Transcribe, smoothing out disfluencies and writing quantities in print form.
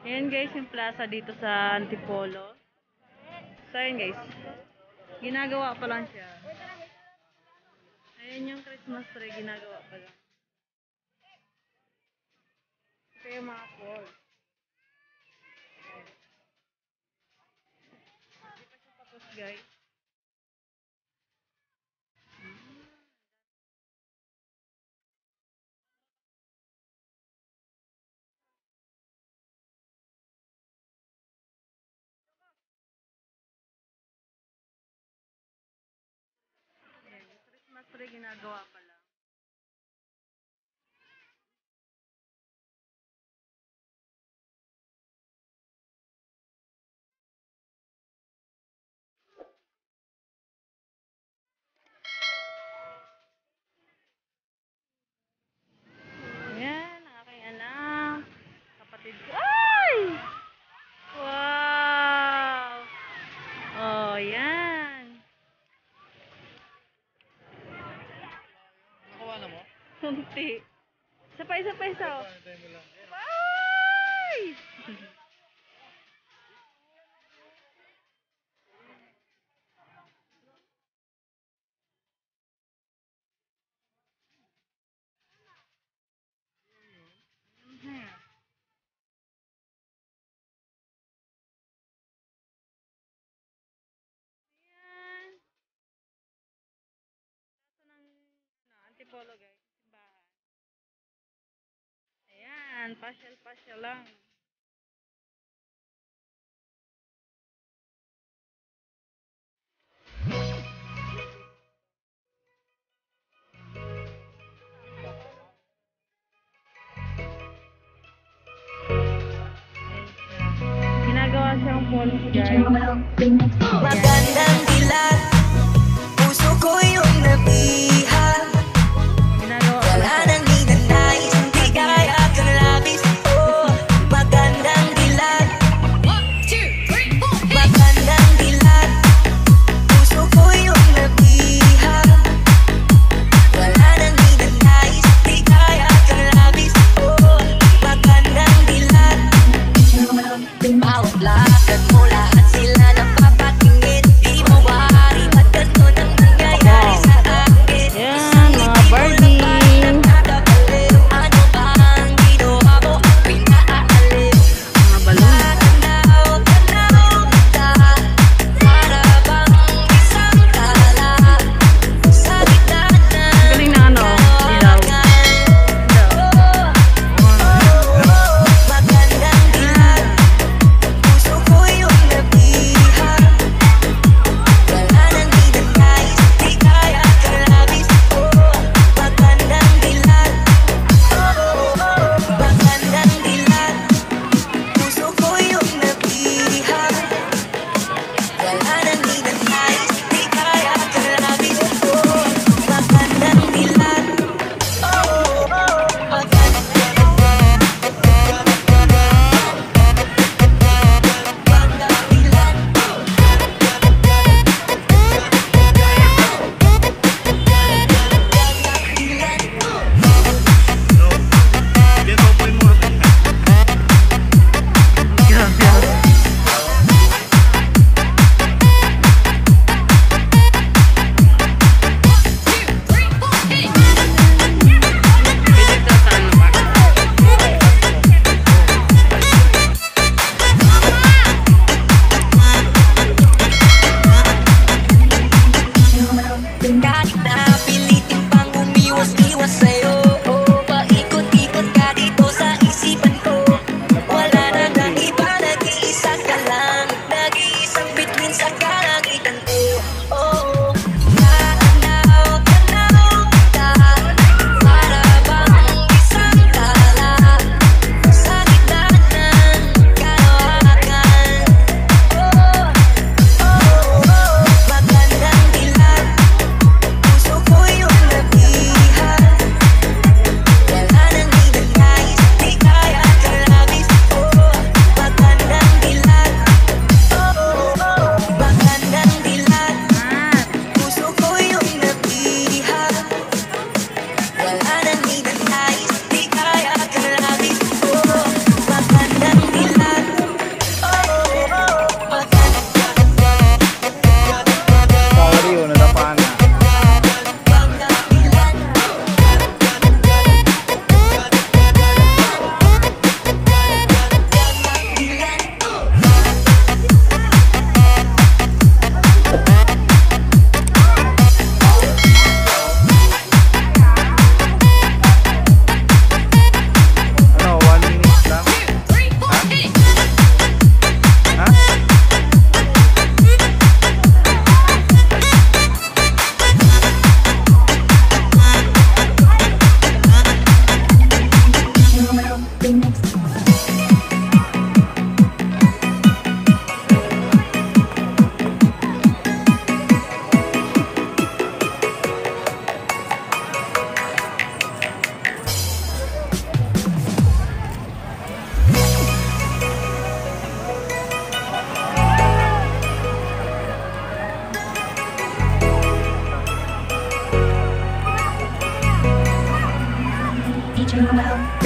Ayan guys, yung plaza dito sa Antipolo. So ayan guys, ginagawa pa lang siya. Ayan yung Christmas tree, ginagawa pa lang. Ito yung mga poles. Hindi pa siya tapos guys. Ayan, yung Christmas tree, ginagawa pa lang. Ayan, ang aking anak. Kapatid ko. Ay! Wow! Oh, yan. Nakuha na mo? Kunti. Isa pa, isa pa, isa. Tayo mo lang. Ay! Mhm. Ayan. Kaso ng Antipolo guys. Simbahan. Ayan, pasyal-pasyal lang. Ginagawa siyang falls guys. Magandang dilat, puso ko yung nabihan. Ginagawa Wala pa siya. nang ninanais, hindi kaya kang labis. Oh, magandang dilat. Magandang dilat, puso ko yung nabihan. Wala nang ninanais, hindi kaya kang labis. Oh, magandang dilat. Bawat lakad mo, lahat sila napapatingin. Di you know